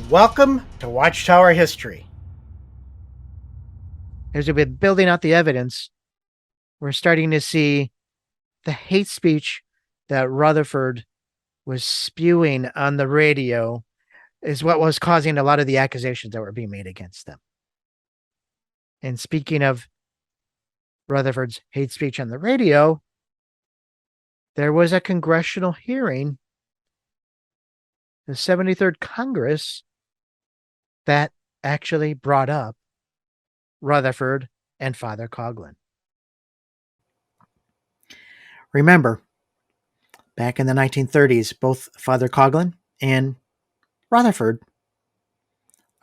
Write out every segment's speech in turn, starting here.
Welcome to Watchtower History. As we've been building out the evidence, we're starting to see the hate speech that Rutherford was spewing on the radio is what was causing a lot of the accusations that were being made against them. And speaking of Rutherford's hate speech on the radio, there was a congressional hearing, the 73rd Congress, that actually brought up Rutherford and Father Coughlin. Remember, back in the 1930s, both Father Coughlin and Rutherford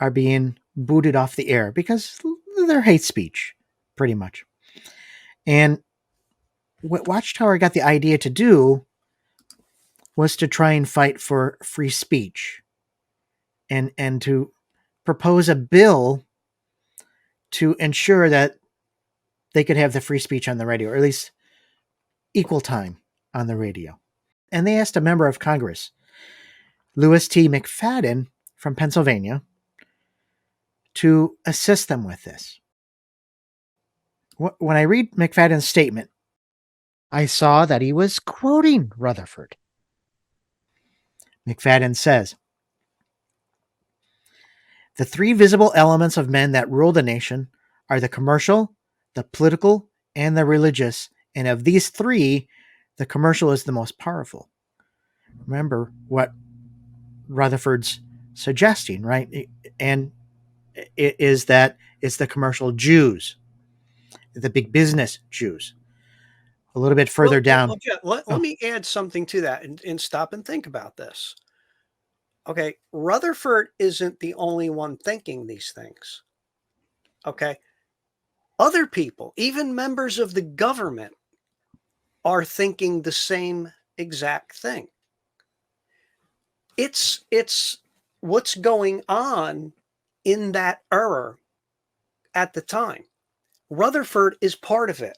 are being booted off the air because they're hate speech, pretty much. And what Watchtower got the idea to do was to try and fight for free speech and to propose a bill to ensure that they could have the free speech on the radio, or at least equal time on the radio. And they asked a member of Congress, Louis T. McFadden from Pennsylvania, to assist them with this. When I read McFadden's statement, I saw that he was quoting Rutherford. McFadden says, "The three visible elements of men that rule the nation are the commercial, the political, and the religious. And of these three, the commercial is the most powerful." Remember what Rutherford's suggesting, right? And it is that it's the commercial Jews, the big business Jews. A little bit further down. Let me add something to that and stop and think about this. Okay, Rutherford isn't the only one thinking these things. Okay, other people, even members of the government, are thinking the same exact thing. It's what's going on in that era at the time. Rutherford is part of it.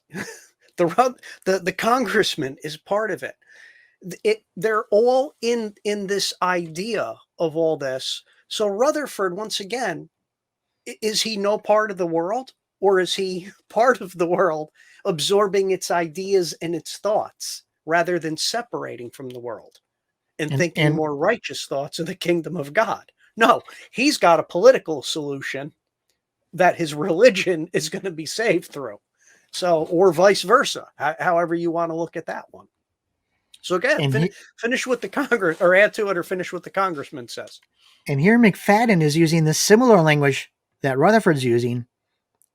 The congressman is part of it. They're all in this idea of all this. So Rutherford, once again, is he no part of the world, or is he part of the world, absorbing its ideas and its thoughts rather than separating from the world and thinking more righteous thoughts of the kingdom of God? No, he's got a political solution that his religion is going to be saved through. So, or vice versa, however you want to look at that one. So again, finish with the Congress, or add to it, or finish what the congressman says. And here McFadden is using the similar language that Rutherford's using,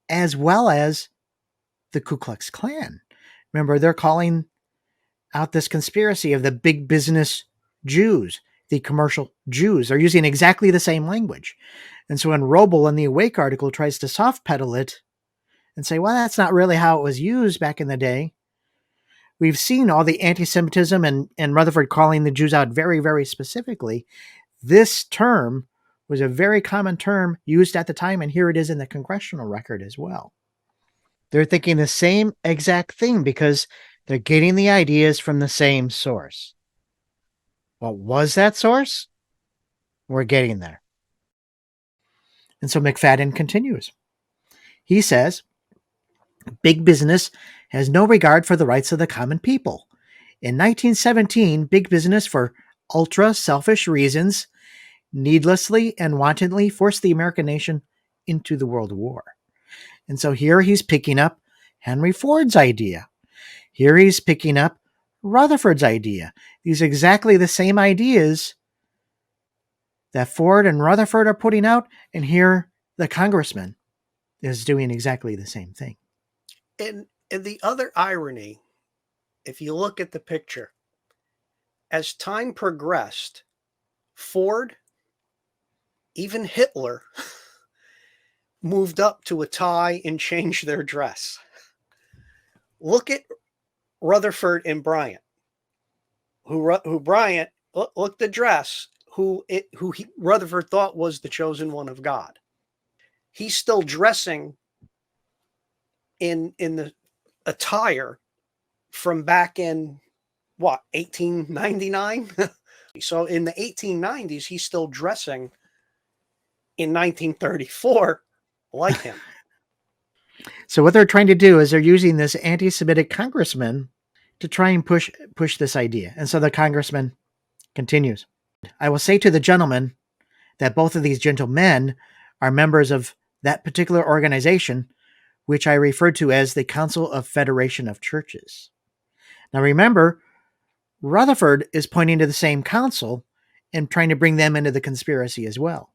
as well as the Ku Klux Klan. Remember, they're calling out this conspiracy of the big business Jews, the commercial Jews. They're using exactly the same language. And so when Roble in the Awake article tries to soft pedal it and say, well, that's not really how it was used back in the day, we've seen all the anti-Semitism and Rutherford calling the Jews out very, very specifically. This term was a very common term used at the time, and here it is in the Congressional record as well. They're thinking the same exact thing because they're getting the ideas from the same source. What was that source? We're getting there. And so McFadden continues. He says, big business has no regard for the rights of the common people. In 1917, big business, for ultra-selfish reasons, needlessly and wantonly forced the American nation into the World War. And so here he's picking up Henry Ford's idea. Here he's picking up Rutherford's idea. These are exactly the same ideas that Ford and Rutherford are putting out, and here the congressman is doing exactly the same thing. And the other irony, if you look at the picture, as time progressed, Ford, even Hitler, moved up to a tie and changed their dress. Look at Rutherford and Bryant. Who Bryant, look the dress, Rutherford thought was the chosen one of God. He's still dressing in the attire from back in what, 1899? So in the 1890s, he's still dressing in 1934 like him. So what they're trying to do is they're using this anti-Semitic congressman to try and push this idea. And so the congressman continues. I will say to the gentleman that both of these gentlemen are members of that particular organization, which I refer to as the Council of Federation of Churches. Now remember, Rutherford is pointing to the same council and trying to bring them into the conspiracy as well.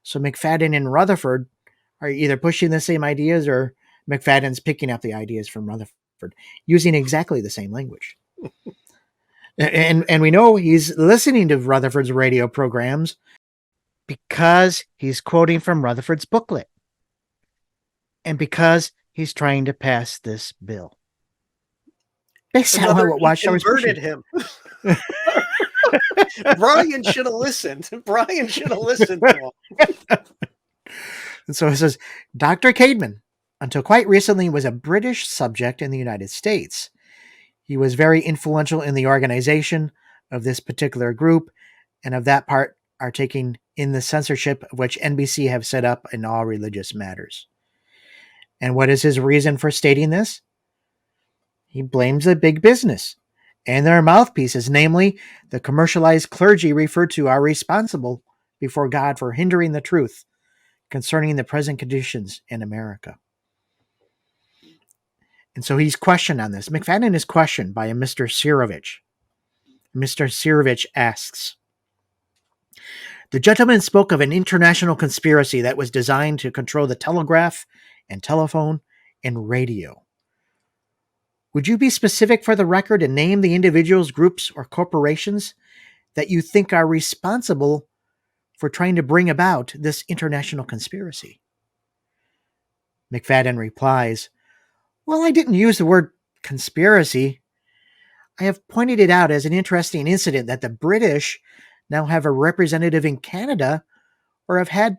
So McFadden and Rutherford are either pushing the same ideas or McFadden's picking up the ideas from Rutherford using exactly the same language. And we know he's listening to Rutherford's radio programs because he's quoting from Rutherford's booklet and because he's trying to pass this bill. Based on what Watchtower converted him. Brian should have listened. Brian should have listened to him. And so it says, Dr. Caedmon, until quite recently, was a British subject in the United States. He was very influential in the organization of this particular group and of that part are taking in the censorship of which NBC have set up in all religious matters. And what is his reason for stating this? He blames the big business and their mouthpieces, namely the commercialized clergy referred to are responsible before God for hindering the truth concerning the present conditions in America. And so he's questioned on this. McFadden is questioned by a Mr. Sirovich. Mr. Sirovich asks, the gentleman spoke of an international conspiracy that was designed to control the telegraph and telephone and radio. Would you be specific for the record and name the individuals, groups, or corporations that you think are responsible for trying to bring about this international conspiracy? McFadden replies, well, I didn't use the word conspiracy. I have pointed it out as an interesting incident that the British now have a representative in Canada or have had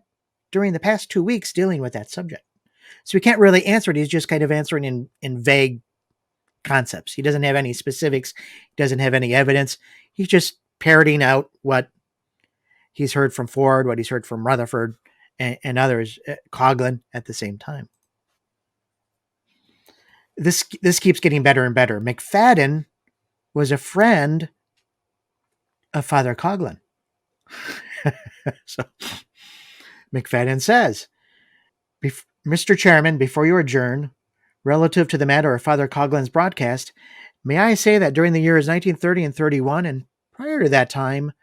during the past 2 weeks dealing with that subject. So he can't really answer it. He's just kind of answering in vague concepts. He doesn't have any specifics. He doesn't have any evidence. He's just parroting out what he's heard from Ford, what he's heard from Rutherford and others, Coughlin at the same time. This keeps getting better and better. McFadden was a friend of Father Coughlin. So McFadden says, Mr. Chairman, before you adjourn, relative to the matter of Father Coughlin's broadcast, may I say that during the years 1930 and 31, and prior to that time,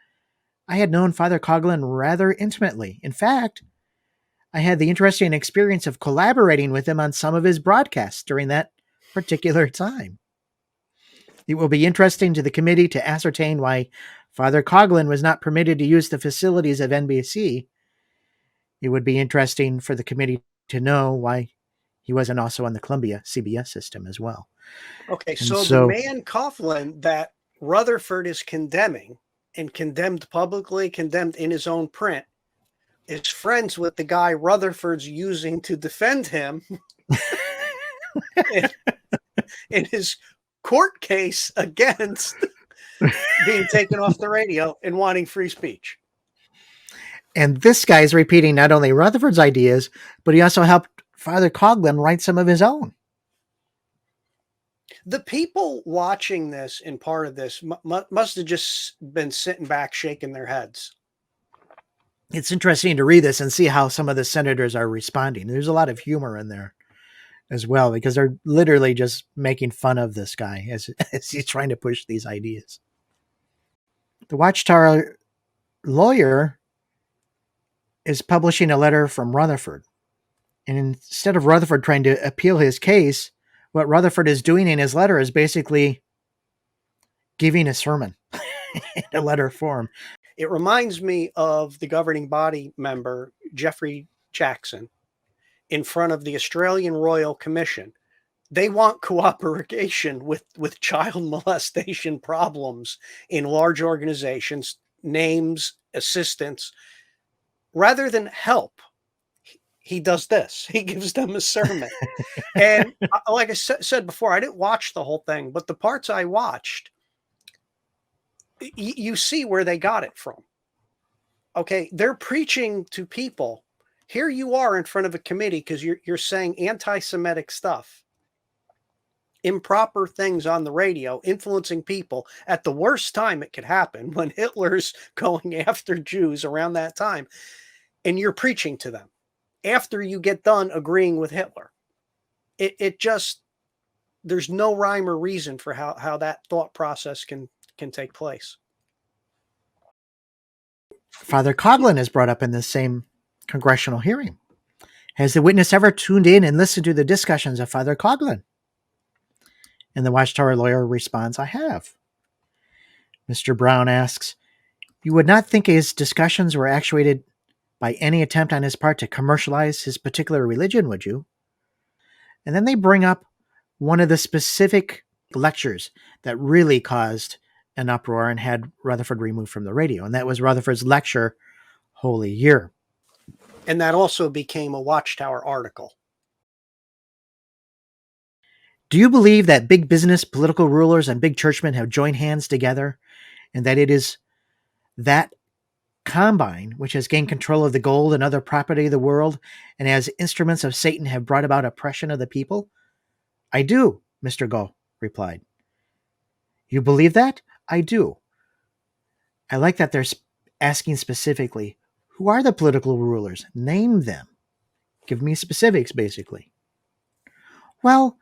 I had known Father Coughlin rather intimately. In fact, I had the interesting experience of collaborating with him on some of his broadcasts during that particular time. It will be interesting to the committee to ascertain why Father Coughlin was not permitted to use the facilities of NBC. It would be interesting for the committee to know why he wasn't also on the Columbia CBS system as well. Okay, so the man Coughlin that Rutherford is condemning and condemned publicly, condemned in his own print, is friends with the guy Rutherford's using to defend him in his court case against being taken off the radio and wanting free speech. And this guy is repeating not only Rutherford's ideas, but he also helped Father Coughlin write some of his own. The people watching this and part of this must have just been sitting back, shaking their heads. It's interesting to read this and see how some of the senators are responding. There's a lot of humor in there as well, because they're literally just making fun of this guy as he's trying to push these ideas. The Watchtower lawyer is publishing a letter from Rutherford. And instead of Rutherford trying to appeal his case, what Rutherford is doing in his letter is basically giving a sermon in a letter form. It reminds me of the governing body member, Jeffrey Jackson, in front of the Australian Royal Commission. They want cooperation with child molestation problems in large organizations, names, assistance, rather than help. He does this. He gives them a sermon. And like I said before, I didn't watch the whole thing, but the parts I watched, you see where they got it from. Okay, they're preaching to people Here you are in front of a committee because you're saying anti-Semitic stuff, improper things on the radio, influencing people at the worst time it could happen when Hitler's going after Jews around that time, and you're preaching to them after you get done agreeing with Hitler. It just, there's no rhyme or reason for how that thought process can take place. Father Coughlin is brought up in this same congressional hearing. Has the witness ever tuned in and listened to the discussions of Father Coughlin? And the Watchtower lawyer responds, I have. Mr. Brown asks, you would not think his discussions were actuated by any attempt on his part to commercialize his particular religion, would you? And then they bring up one of the specific lectures that really caused an uproar and had Rutherford removed from the radio. And that was Rutherford's lecture, Holy Year. And that also became a Watchtower article. Do you believe that big business, political rulers, and big churchmen have joined hands together, and that it is that combine which has gained control of the gold and other property of the world, and as instruments of Satan have brought about oppression of the people? I do, Mr. Go replied. You believe that? I do. I like that they're asking specifically, who are the political rulers? Name them. Give me specifics, basically. Well,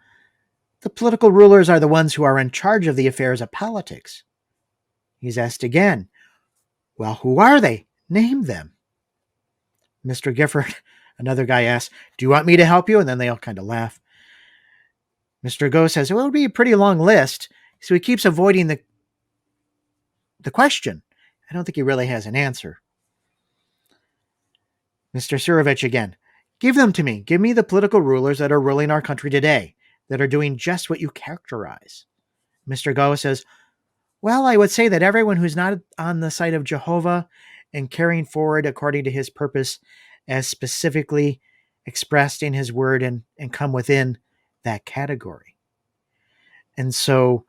the political rulers are the ones who are in charge of the affairs of politics. He's asked again, well, who are they? Name them. Mr. Gifford, another guy asks, do you want me to help you? And then they all kind of laugh. Mr. Go says, well, it would be a pretty long list. So he keeps avoiding the question. I don't think he really has an answer. Mr. Surovich again, give them to me. Give me the political rulers that are ruling our country today, that are doing just what you characterize. Mr. Go says, well, I would say that everyone who's not on the side of Jehovah and carrying forward according to his purpose as specifically expressed in his word and come within that category. And so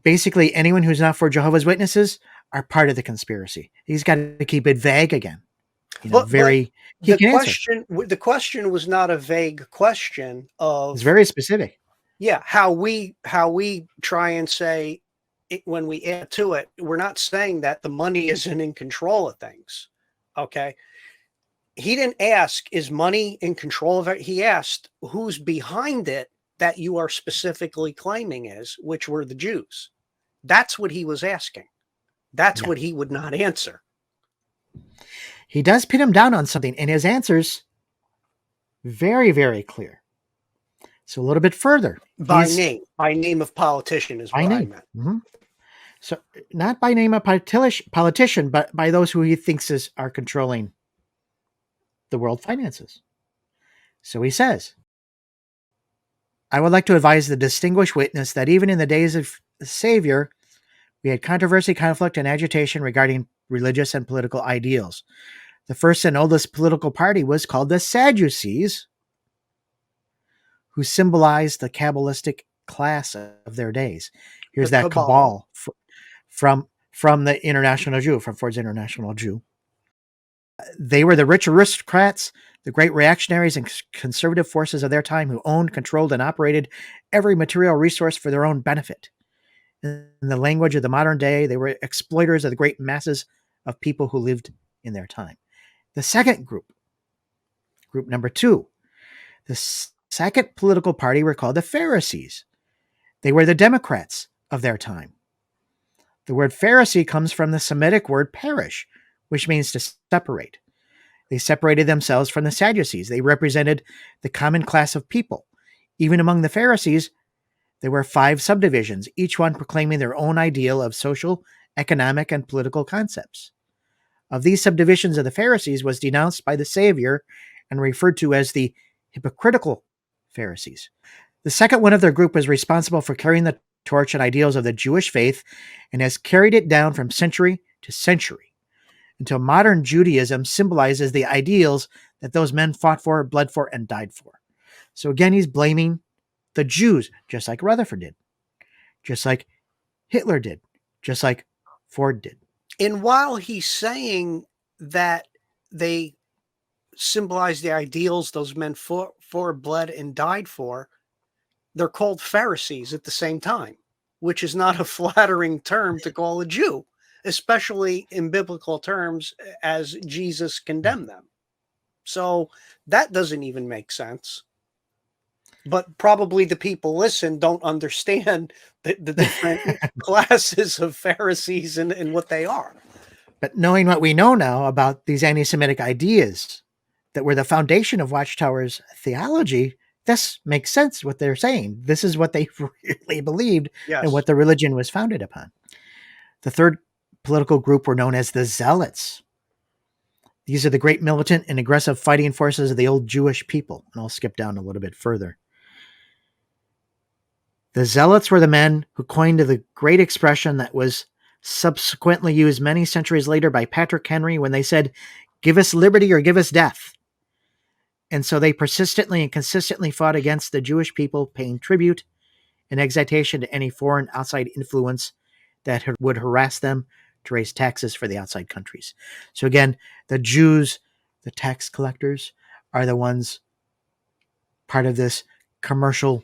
basically anyone who's not for Jehovah's Witnesses are part of the conspiracy. He's got to keep it vague again. You know, the question was not a vague question of, it's very specific. Yeah, how we try and say it, when we add to it, we're not saying that the money isn't in control of things. Okay. He didn't ask, is money in control of it? He asked, who's behind it that you are specifically claiming is, which were the Jews. That's what he was asking. That's what he would not answer. He does pin him down on something, and his answer's very, very clear. So a little bit further. By name of politician is what I meant. Mm-hmm. So not by name of politician, but by those who he thinks are controlling the world finances. So he says, I would like to advise the distinguished witness that even in the days of the Savior, we had controversy, conflict, and agitation regarding religious and political ideals. The first and oldest political party was called the Sadducees, who symbolized the Kabbalistic class of their days. Here's that cabal from the International Jew, from Ford's International Jew. They were the rich aristocrats, the great reactionaries and conservative forces of their time who owned, controlled, and operated every material resource for their own benefit. In the language of the modern day, they were exploiters of the great masses of people who lived in their time. The second group number 2, the second political party were called the Pharisees. They were the Democrats of their time. The word Pharisee comes from the Semitic word parish, which means to separate. They separated themselves from the Sadducees. They represented the common class of people. Even among the Pharisees, there were 5 subdivisions, each one proclaiming their own ideal of social, economic, and political concepts. Of these subdivisions of the Pharisees was denounced by the Savior and referred to as the hypocritical Pharisees. The second one of their group was responsible for carrying the torch and ideals of the Jewish faith and has carried it down from century to century until modern Judaism symbolizes the ideals that those men fought for, bled for, and died for. So again, he's blaming the Jews, just like Rutherford did, just like Hitler did, just like Ford did. And while he's saying that they symbolize the ideals those men fought for, bled, and died for, they're called Pharisees at the same time, which is not a flattering term to call a Jew, especially in biblical terms as Jesus condemned them. So that doesn't even make sense. But probably the people listen don't understand the different classes of Pharisees and what they are. But knowing what we know now about these anti-Semitic ideas that were the foundation of Watchtower's theology, this makes sense what they're saying. This is what they really believed and Yes. what the religion was founded upon. The third political group were known as the Zealots. These are the great militant and aggressive fighting forces of the old Jewish people. And I'll skip down a little bit further. The Zealots were the men who coined the great expression that was subsequently used many centuries later by Patrick Henry when they said, "Give us liberty or give us death." And so they persistently and consistently fought against the Jewish people, paying tribute and excitation to any foreign outside influence that would harass them to raise taxes for the outside countries. So again, the Jews, the tax collectors, are the ones part of this commercial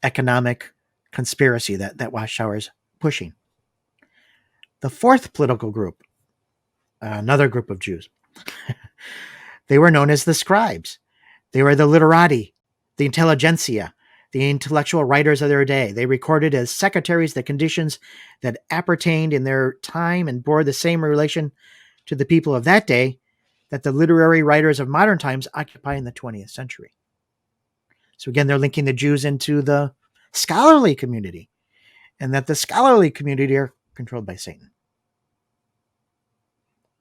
economic conspiracy that Watchtower is pushing. The fourth political group, another group of Jews, they were known as the scribes. They were the literati, the intelligentsia, the intellectual writers of their day. They recorded as secretaries the conditions that appertained in their time and bore the same relation to the people of that day that the literary writers of modern times occupy in the 20th century. So again, they're linking the Jews into the scholarly community, and that the scholarly community are controlled by Satan.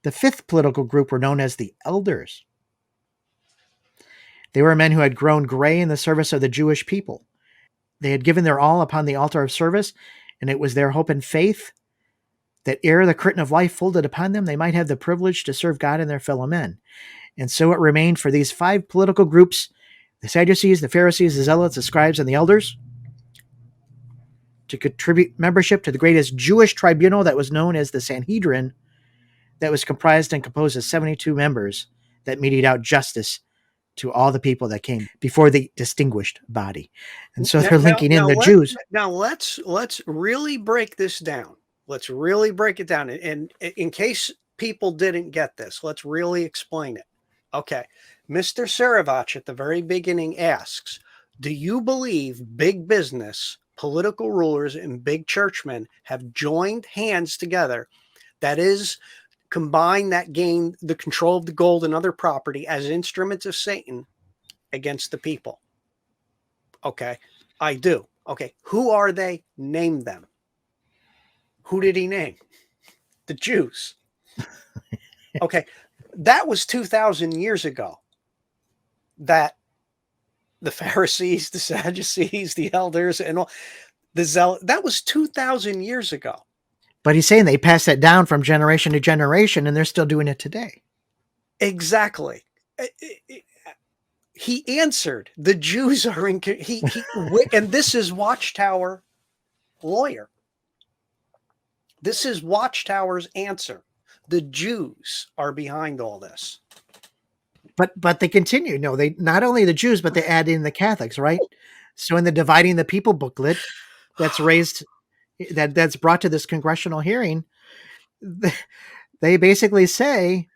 The fifth political group were known as the elders. They were men who had grown gray in the service of the Jewish people. They had given their all upon the altar of service, and it was their hope and faith that ere the curtain of life folded upon them, they might have the privilege to serve God and their fellow men. And so it remained for these five political groups, the Sadducees, the Pharisees, the Zealots, the scribes, and the elders, to contribute membership to the greatest Jewish tribunal that was known as the Sanhedrin, that was comprised and composed of 72 members that meted out justice to all the people that came before the distinguished body. And so they're linking in the Jews. Now let's really break this down. Let's really break it down. And in case people didn't get this, let's really explain it. Okay. Mr. Saravach at the very beginning asks, do you believe big business, political rulers, and big churchmen have joined hands together, that is, combine that gain the control of the gold and other property as instruments of Satan against the people? Okay, I do. Okay, who are they? Name them. Who did he name? The Jews. Okay, that was 2,000 years ago. That the Pharisees, the Sadducees, the elders, and all the zealot, that was 2,000 years ago. But he's saying they passed that down from generation to generation, and they're still doing it today. Exactly. He answered, the Jews are in, and this is Watchtower lawyer. This is Watchtower's answer. The Jews are behind all this. But they continue. No, they not only the Jews, but they add in the Catholics, right? So in the Dividing the People booklet that's raised, that's brought to this congressional hearing, they basically say,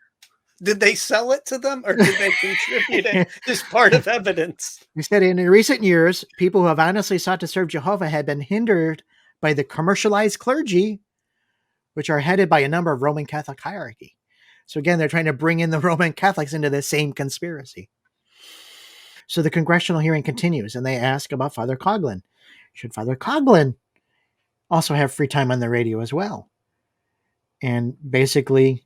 did they sell it to them, or did they contribute it as part of evidence? He said, in recent years, people who have honestly sought to serve Jehovah had been hindered by the commercialized clergy, which are headed by a number of Roman Catholic hierarchy. So again, they're trying to bring in the Roman Catholics into the same conspiracy. So the congressional hearing continues, and they ask about Father Coughlin. Should Father Coughlin also have free time on the radio as well? And basically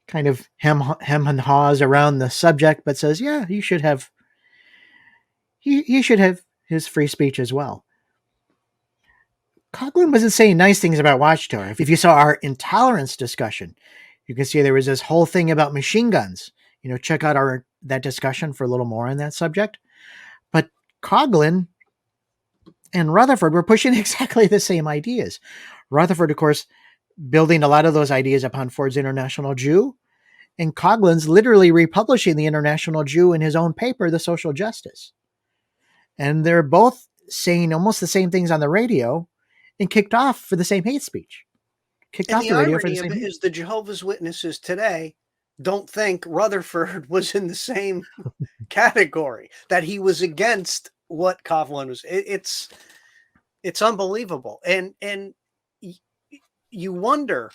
kind of hem and haws around the subject, but says, yeah, he should have his free speech as well. Coughlin wasn't saying nice things about Watchtower. If you saw our intolerance discussion, you can see there was this whole thing about machine guns. Check out that discussion for a little more on that subject. But Coughlin and Rutherford were pushing exactly the same ideas. Rutherford, of course, building a lot of those ideas upon Ford's International Jew, And Coughlin's literally republishing the International Jew in his own paper, The Social Justice. And they're both saying almost the same things on the radio and kicked off for the same hate speech. Kicked And off the the radio for the irony of same it hate. is the Jehovah's Witnesses today don't think Rutherford was in the same category, that he was against what Coughlin was. It's unbelievable. And you wonder,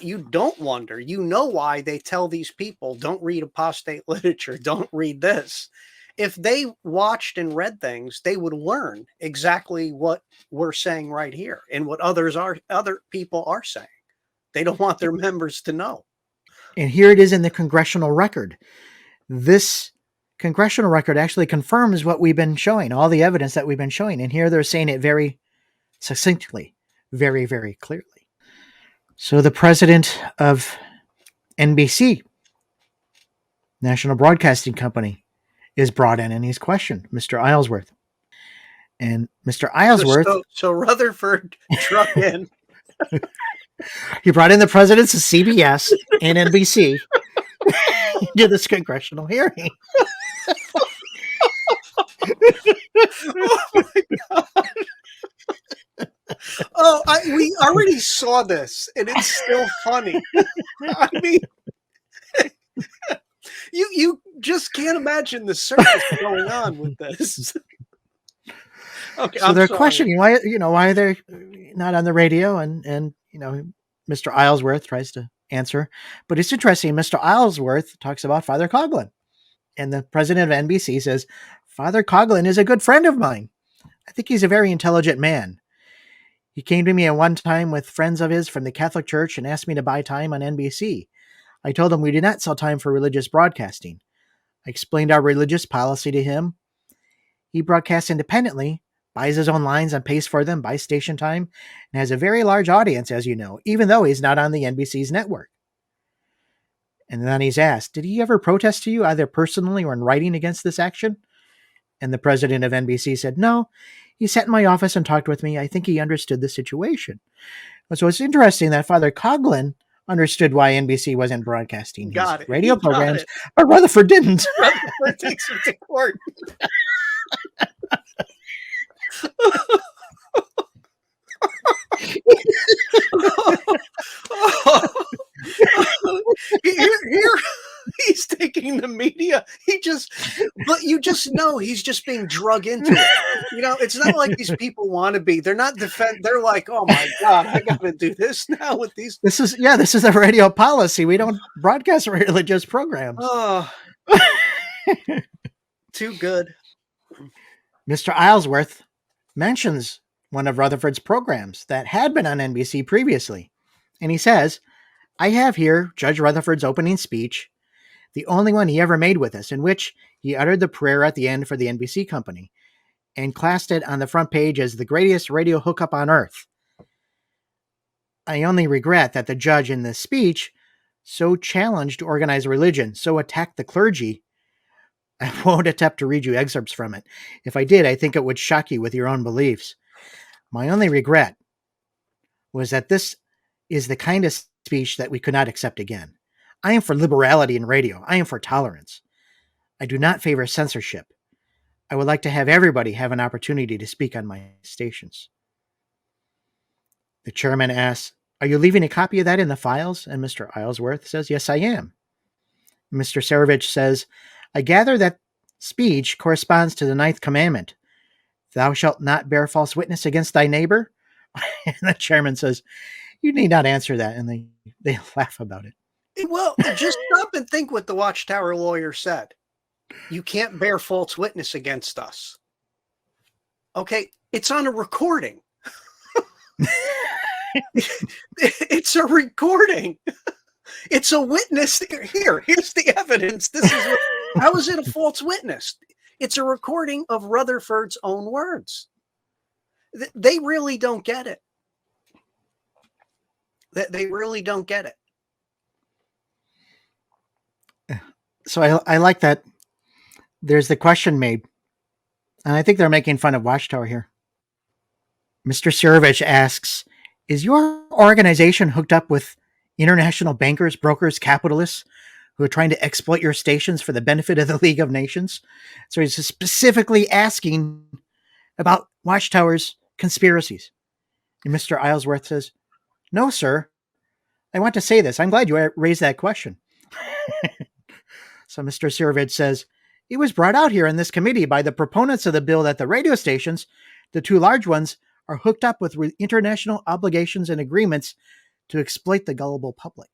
you don't wonder, you know why they tell these people, don't read apostate literature, don't read this. If they watched and read things, they would learn exactly what we're saying right here and what other people are saying. They don't want their members to know. And here it is in the Congressional record. This Congressional record actually confirms what we've been showing, all the evidence that we've been showing. And here they're saying it very succinctly, very, very clearly. So the president of NBC, National Broadcasting Company, is brought in and he's questioned, Mr. Islesworth. And Mr. Islesworth... So Rutherford struck in. He brought in the presidents of CBS and NBC to this congressional hearing. Oh my God. We already saw this and it's still funny. I mean, you just can't imagine the circus going on with this. Okay, so they're questioning why are they not on the radio, and Mr. Islesworth tries to answer, but it's interesting. Mr. Islesworth talks about Father Coughlin, and the president of NBC says, Father Coughlin is a good friend of mine. I think he's a very intelligent man. He came to me at one time with friends of his from the Catholic Church and asked me to buy time on NBC. I told him we did not sell time for religious broadcasting. I explained our religious policy to him. He broadcasts independently, buys his own lines and pays for them, buys station time, and has a very large audience, as you know, even though he's not on the NBC's network. And then he's asked, did he ever protest to you, either personally or in writing, against this action? And the president of NBC said, no, he sat in my office and talked with me. I think he understood the situation. So it's interesting that Father Coughlin understood why NBC wasn't broadcasting his radio programs, but Rutherford didn't. Rutherford takes him to court. Here he's taking the media. But you just know he's just being drug into it. It's not like these people want to be. They're not they're like, oh my God, I got to do this now with these. This is a radio policy. We don't broadcast religious programs. Oh, too good. Mr. Islesworth mentions one of Rutherford's programs that had been on NBC previously. And he says, I have here Judge Rutherford's opening speech, the only one he ever made with us, in which he uttered the prayer at the end for the NBC company and classed it on the front page as the greatest radio hookup on earth. I only regret that the judge in this speech so challenged organized religion, so attacked the clergy. I won't attempt to read you excerpts from it. If I did, I think it would shock you with your own beliefs. My only regret was that this is the kind of speech that we could not accept again. I am for liberality in radio. I am for tolerance. I do not favor censorship. I would like to have everybody have an opportunity to speak on my stations. The chairman asks, are you leaving a copy of that in the files? And Mr. Islesworth says, yes, I am. Mr. Sarevich says, I gather that speech corresponds to the 9th commandment. Thou shalt not bear false witness against thy neighbor. And the chairman says, you need not answer that. And they laugh about it. Well, just stop and think what the Watchtower lawyer said. You can't bear false witness against us. Okay, it's on a recording. It's a recording. It's a witness. Here's the evidence. How is it a false witness? It's a recording of Rutherford's own words. They really don't get it. They really don't get it. So I like that there's the question made. And I think they're making fun of Watchtower here. Mr. Sarevich asks, is your organization hooked up with international bankers, brokers, capitalists who are trying to exploit your stations for the benefit of the League of Nations. So he's specifically asking about Watchtower's conspiracies. And Mr. Islesworth says, "No, sir. I want to say this. I'm glad you raised that question." So Mr. Sirvid says, "It was brought out here in this committee by the proponents of the bill that the radio stations, the two large ones, are hooked up with international obligations and agreements to exploit the gullible public."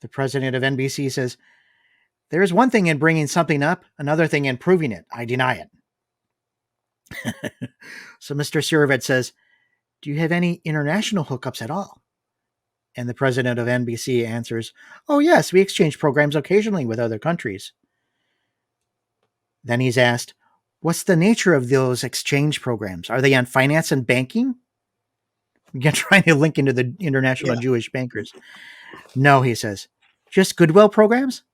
The president of NBC says, "There is one thing in bringing something up, another thing in proving it. I deny it." So Mr. Sirvid says, "Do you have any international hookups at all?" And the president of NBC answers, "Oh, yes, we exchange programs occasionally with other countries." Then he's asked, "What's the nature of those exchange programs? Are they on finance and banking?" Again, trying to link into the international Jewish bankers. "No," he says. "Just goodwill programs?"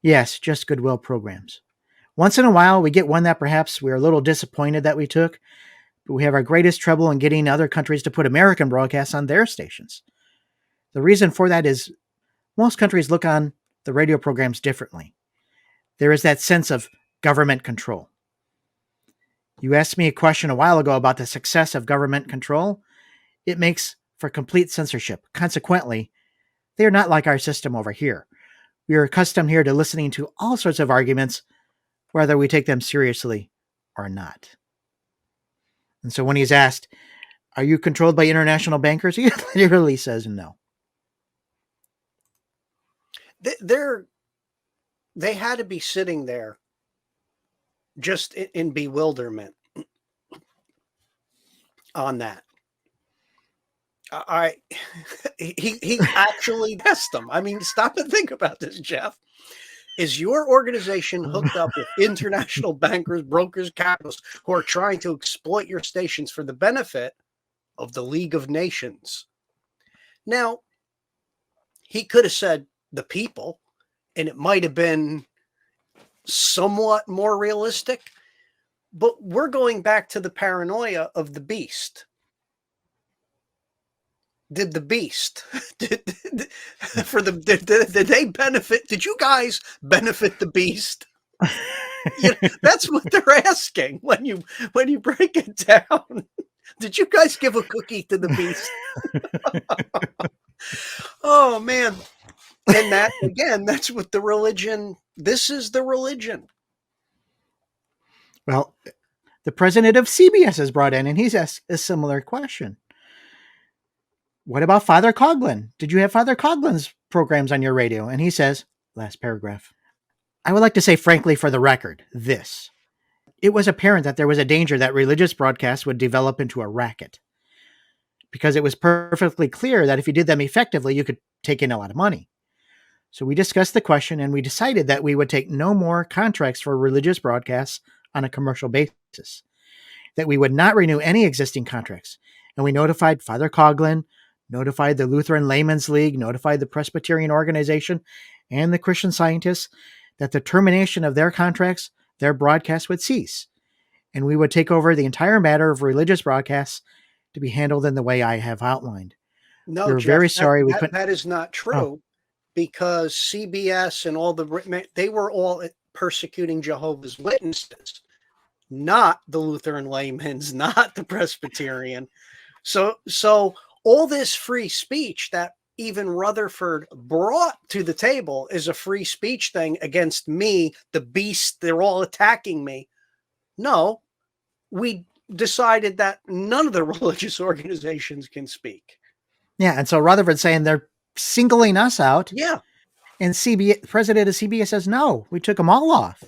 "Yes, just goodwill programs. Once in a while, we get one that perhaps we're a little disappointed that we took, but we have our greatest trouble in getting other countries to put American broadcasts on their stations. The reason for that is most countries look on the radio programs differently. There is that sense of government control. You asked me a question a while ago about the success of government control. It makes for complete censorship. Consequently, they are not like our system over here. We are accustomed here to listening to all sorts of arguments, whether we take them seriously or not." And so when he's asked, "Are you controlled by international bankers?" he literally says no. They had to be sitting there just in bewilderment on that. He actually asked them. I mean, stop and think about this, Jeff. Is your organization hooked up with international bankers, brokers, capitalists who are trying to exploit your stations for the benefit of the League of Nations? Now, he could have said the people, and it might have been somewhat more realistic, but we're going back to the paranoia of the beast. Did the beast did they benefit? Did you guys benefit the beast? That's what they're asking when you break it down. Did you guys give a cookie to the beast? Oh man. And that again, that's what the religion, this is the religion. Well, the president of CBS is brought in and he's asked a similar question. "What about Father Coughlin? Did you have Father Coughlin's programs on your radio?" And he says, last paragraph, "I would like to say frankly for the record, this. It was apparent that there was a danger that religious broadcasts would develop into a racket. Because it was perfectly clear that if you did them effectively, you could take in a lot of money. So we discussed the question and we decided that we would take no more contracts for religious broadcasts on a commercial basis. That we would not renew any existing contracts. And we notified Father Coughlin, notified the Lutheran Laymen's League, notified the Presbyterian Organization, and the Christian Scientists that the termination of their contracts, their broadcasts would cease. And we would take over the entire matter of religious broadcasts to be handled in the way I have outlined. No, we're Jeff, very sorry we couldn't." that is not true, because CBS and all they were all persecuting Jehovah's Witnesses, not the Lutheran Laymen's, not the Presbyterian. So all this free speech that even Rutherford brought to the table is a free speech thing against me, the beast. They're all attacking me. No, we decided that none of the religious organizations can speak. Yeah, and so Rutherford's saying they're singling us out. Yeah. And CBS, president of CBS says, "No, we took them all off.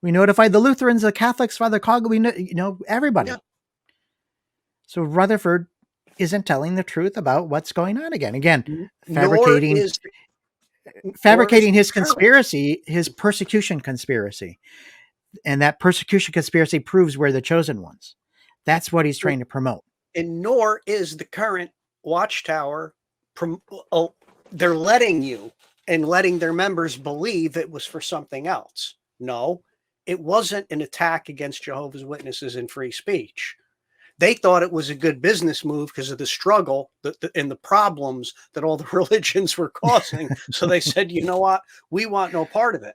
We notified the Lutherans, the Catholics, Father Coughlin, everybody." Yeah. So Rutherford isn't telling the truth about what's going on again. Fabricating his conspiracy, his persecution conspiracy. And that persecution conspiracy proves we're the chosen ones. That's what he's trying to promote. And nor is the current Watchtower, they're letting you and letting their members believe it was for something else. No, it wasn't an attack against Jehovah's Witnesses and free speech. They thought it was a good business move because of the struggle and the problems that all the religions were causing. So they said, you know what? We want no part of it.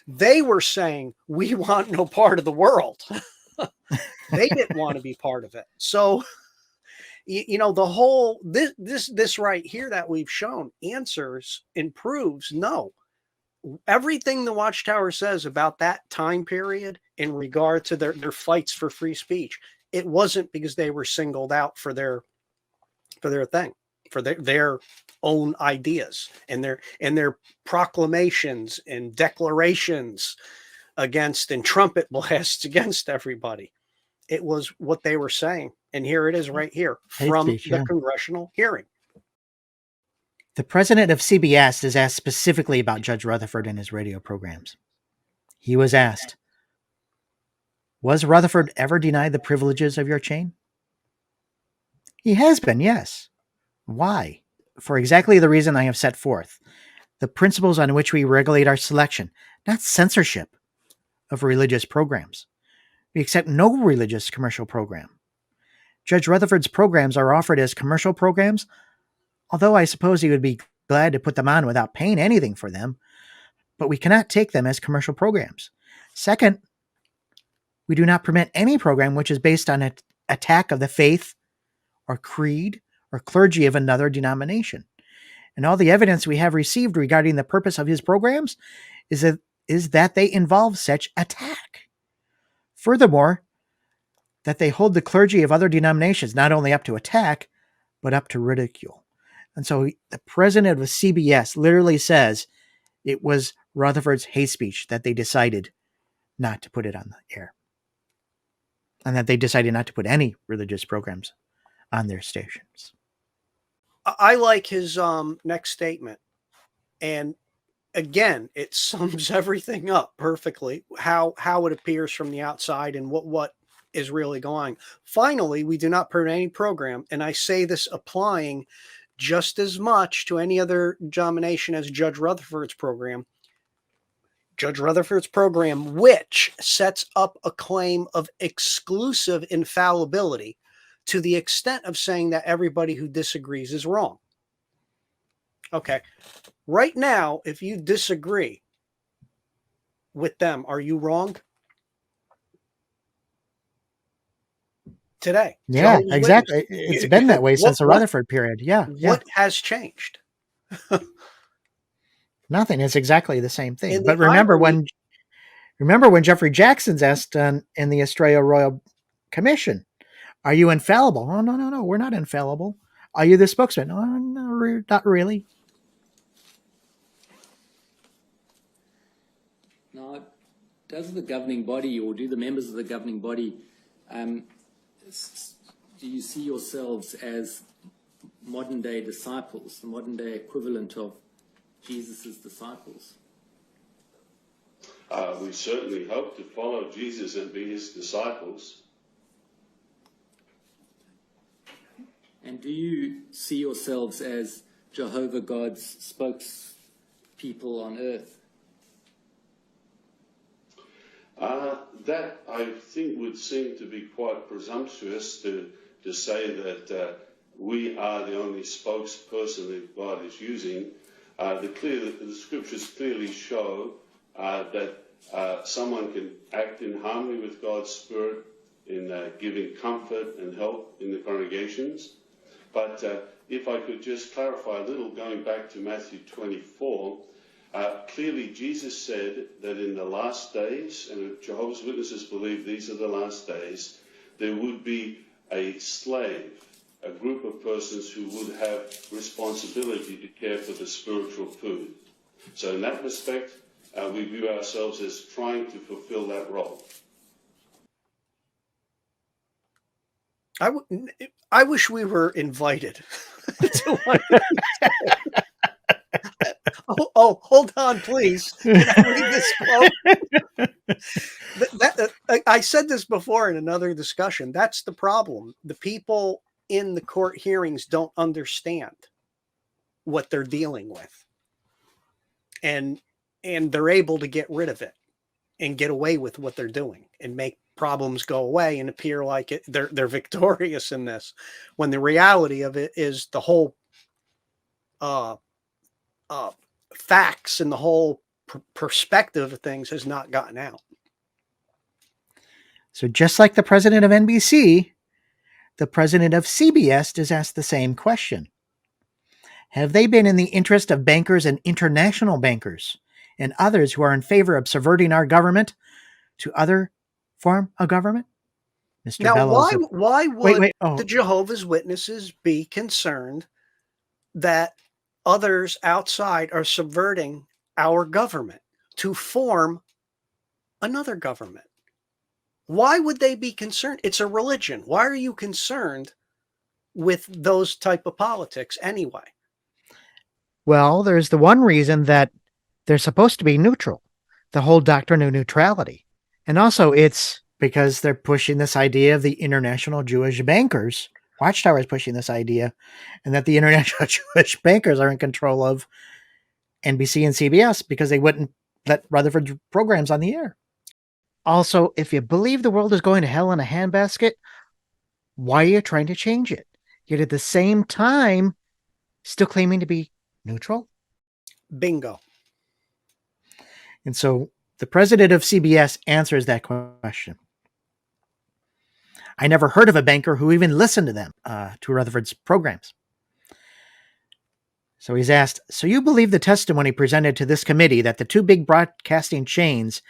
They were saying, we want no part of the world. They didn't want to be part of it. So, the whole, this right here that we've shown answers and proves no. Everything the Watchtower says about that time period in regard to their fights for free speech, it wasn't because they were singled out for their thing, for their own ideas and their proclamations and declarations against and trumpet blasts against everybody. It was what they were saying. And here it is right here from the congressional hearing. The president of CBS is asked specifically about Judge Rutherford and his radio programs. He was asked, was Rutherford ever denied the privileges of your chain? He has been, yes. Why? For exactly the reason I have set forth. The principles on which we regulate our selection, not censorship of religious programs. We accept no religious commercial program. Judge Rutherford's programs are offered as commercial programs, although I suppose he would be glad to put them on without paying anything for them, but we cannot take them as commercial programs. Second, we do not permit any program which is based on an attack of the faith or creed or clergy of another denomination. And all the evidence we have received regarding the purpose of his programs is that they involve such attack. Furthermore, that they hold the clergy of other denominations not only up to attack, but up to ridicule. And so the president of CBS literally says it was Rutherford's hate speech that they decided not to put it on the air. And that they decided not to put any religious programs on their stations. I like his next statement. And again, it sums everything up perfectly, how it appears from the outside and what is really going. Finally, we do not permit any program, and I say this applying just as much to any other denomination as Judge Rutherford's program. Judge Rutherford's program, which sets up a claim of exclusive infallibility to the extent of saying that everybody who disagrees is wrong. Okay. Right now, if you disagree with them, are you wrong? Today. Yeah, exactly. It's been that way since the Rutherford period. Yeah. What has changed? Nothing. It's exactly the same thing. But remember when Jeffrey Jackson's asked in the Australia Royal Commission, are you infallible? Oh, no. We're not infallible. Are you the spokesman? Oh, no, not really. Now, does the governing body, or do the members of the governing body, do you see yourselves as modern day disciples, the modern day equivalent of Jesus' disciples? We certainly hope to follow Jesus and be his disciples. And do you see yourselves as Jehovah God's spokespeople on earth? That, I think, would seem to be quite presumptuous to say that we are the only spokesperson that God is using. The scriptures clearly show that someone can act in harmony with God's Spirit in giving comfort and help in the congregations. But if I could just clarify a little, going back to Matthew 24, clearly Jesus said that in the last days, and Jehovah's Witnesses believe these are the last days, there would be a slave, a group of persons who would have responsibility to care for the spiritual food. So in that respect, we view ourselves as trying to fulfill that role. I wish we were invited to one. Oh, hold on, please. Can I read this quote? I said this before in another discussion. That's the problem. The people in the court hearings don't understand what they're dealing with. And they're able to get rid of it and get away with what they're doing and make problems go away and appear like they're victorious in this, when the reality of it is the whole facts and the whole perspective of things has not gotten out. So just like the president of NBC, the president of CBS is asked the same question. Have they been in the interest of bankers and international bankers and others who are in favor of subverting our government to other form of government? Mr. Now, Bellows. why would wait. Oh, the Jehovah's Witnesses be concerned that others outside are subverting our government to form another government? Why would they be concerned? It's a religion. Why are you concerned with those type of politics anyway? well, there's the one reason that they're supposed to be neutral, the whole doctrine of neutrality. And also it's because they're pushing this idea of the international Jewish bankers. Watchtower is pushing this idea, and that the international Jewish bankers are in control of NBC and CBS because they wouldn't let Rutherford's programs on the air. Also, if you believe the world is going to hell in a handbasket, why are you trying to change it? Yet at the same time, still claiming to be neutral? Bingo. And so the president of CBS answers that question. I never heard of a banker who even listened to them, to Rutherford's programs. So he's asked, so you believe the testimony presented to this committee that the two big broadcasting chains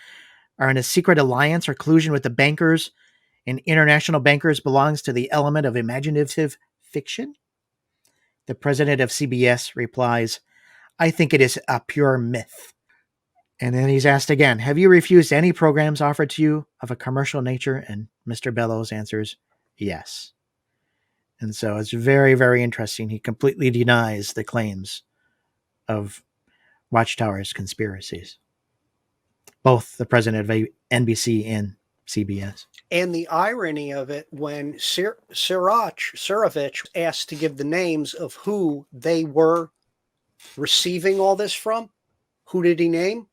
are in a secret alliance or collusion with the bankers and international bankers belongs to the element of imaginative fiction? The president of CBS replies, I think it is a pure myth. And then he's asked again, have you refused any programs offered to you of a commercial nature? And Mr. Bellows answers, yes. And so it's very, very interesting. He completely denies the claims of Watchtower's conspiracies. Both the president of NBC and CBS. And the irony of it, when Surovich asked to give the names of who they were receiving all this from, who did he name?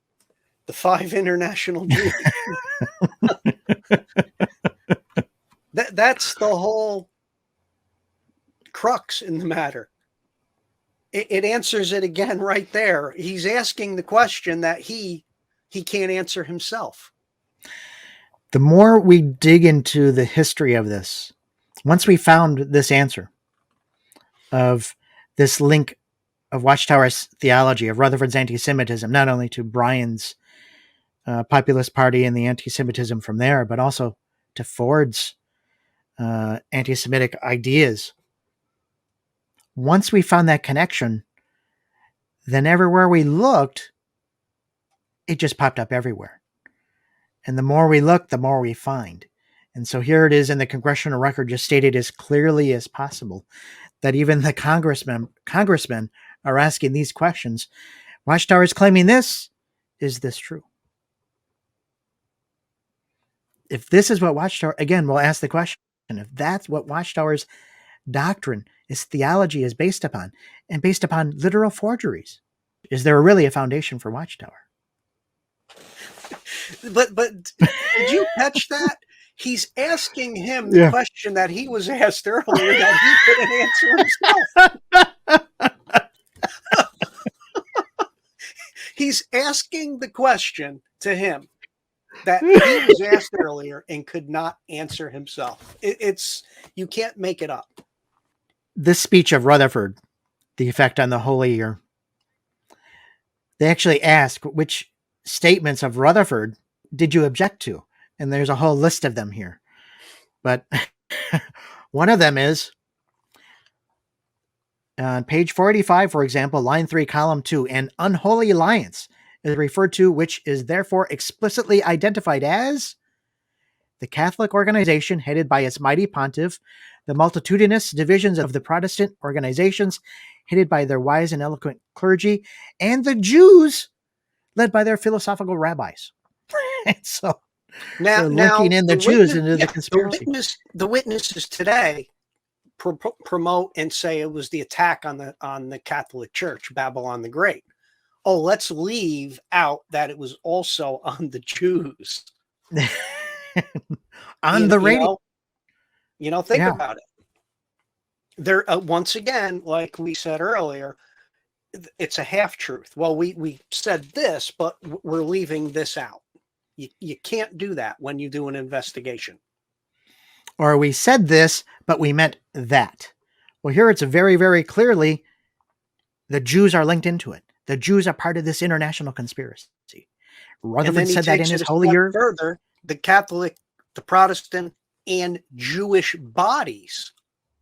The 5 international Jews. That's the whole crux in the matter. It answers it again right there. He's asking the question that he can't answer himself. The more we dig into the history of this, once we found this answer of this link of Watchtower's theology of Rutherford's anti-Semitism, not only to Bryan's populist party and the anti-Semitism from there, but also to Ford's anti-Semitic ideas. Once we found that connection, then everywhere we looked, it just popped up everywhere. And the more we look, the more we find. And so here it is in the Congressional record, just stated as clearly as possible that even the congressmen are asking these questions. Watchtower is claiming this. Is this true? If this is what Watchtower, again, we'll ask the question, if that's what Watchtower's doctrine, his theology is based upon, and based upon literal forgeries, is there really a foundation for Watchtower? But did you catch that? He's asking him the question that he was asked earlier that he couldn't answer himself. He's asking the question to him that he was asked earlier and could not answer himself. It's you can't make it up. This speech of Rutherford, the effect on the holy year, they actually ask, which statements of Rutherford did you object to? And there's a whole list of them here. But one of them is on page 485, for example, line 3, column 2, an unholy alliance is referred to, which is therefore explicitly identified as the Catholic organization headed by its mighty pontiff, the multitudinous divisions of the Protestant organizations headed by their wise and eloquent clergy, and the Jews led by their philosophical rabbis. And so they're linking in the Jews into the conspiracy. The witnesses today promote and say it was the attack on the Catholic Church, Babylon the Great. Oh, let's leave out that it was also on the Jews. on the radio. Think Yeah. about it. There, once again, like we said earlier, it's a half truth. Well, we said this, but we're leaving this out. You can't do that when you do an investigation. Or we said this, but we meant that. Well, here it's very, very clearly the Jews are linked into it. The Jews are part of this international conspiracy. Rutherford said that in his holy year. Further, the Catholic, the Protestant, and Jewish bodies.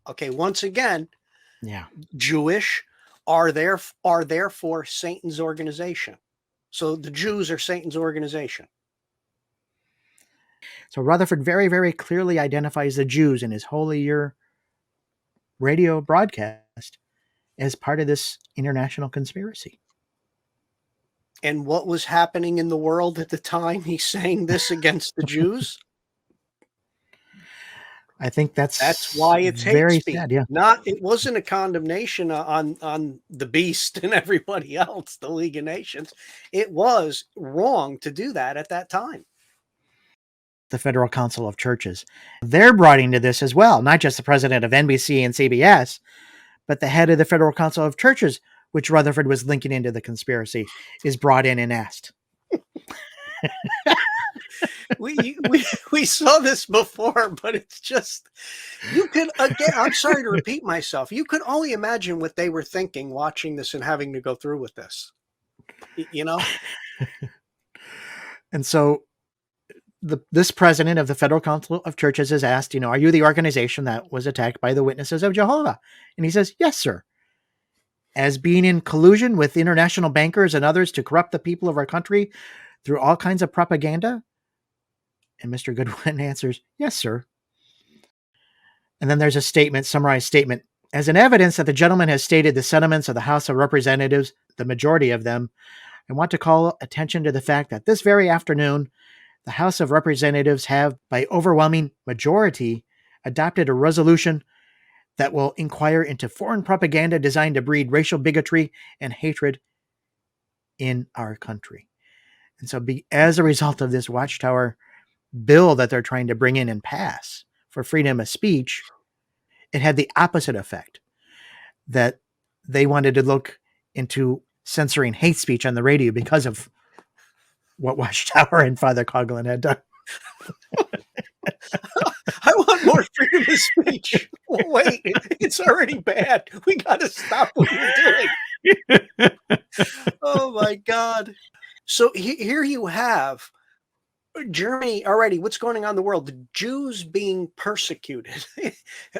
Okay, once again, Yeah. Jewish are therefore Satan's organization. So the Jews are Satan's organization. So Rutherford very, very clearly identifies the Jews in his holy year radio broadcast as part of this international conspiracy. And what was happening in the world at the time he's saying this against the Jews? I think that's why it's very hate speech. sad. Yeah. It wasn't a condemnation on the beast and everybody else, the League of Nations. It was wrong to do that at that time. The Federal Council of Churches, they're brought into this as well, not just the president of NBC and CBS, but the head of the Federal Council of Churches, which Rutherford was linking into the conspiracy, is brought in and asked. We saw this before, but it's just, you can, again, I'm sorry to repeat myself. You could only imagine what they were thinking watching this and having to go through with this, And so this president of the Federal Council of Churches is asked, are you the organization that was attacked by the Witnesses of Jehovah? And he says, yes, sir. As being in collusion with international bankers and others to corrupt the people of our country through all kinds of propaganda? And Mr. Goodwin answers, yes, sir. And then there's a statement, summarized statement. As an evidence that the gentleman has stated the sentiments of the House of Representatives, the majority of them, I want to call attention to the fact that this very afternoon, the House of Representatives have, by overwhelming majority, adopted a resolution that will inquire into foreign propaganda designed to breed racial bigotry and hatred in our country. And so as a result of this Watchtower bill that they're trying to bring in and pass for freedom of speech, it had the opposite effect, that they wanted to look into censoring hate speech on the radio because of what Watchtower and Father Coughlin had done. I want more freedom of speech. Well, wait, it's already bad. We got to stop what we're doing. Oh my God. So here you have Germany already. What's going on in the world? The Jews being persecuted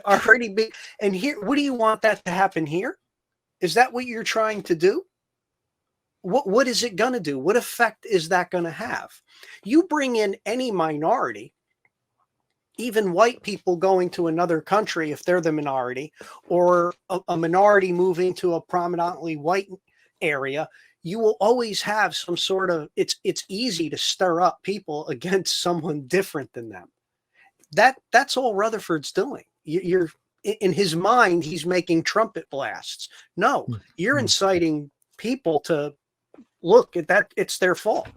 already. And here, what do you want that to happen here? Is that what you're trying to do? What is it going to do? What effect is that going to have? You bring in any minority, even white people going to another country, if they're the minority, or a minority moving to a prominently white area, you will always have some sort of, it's easy to stir up people against someone different than them. That's all Rutherford's doing. You're in his mind, he's making trumpet blasts. No, you're inciting people to look at that. It's their fault.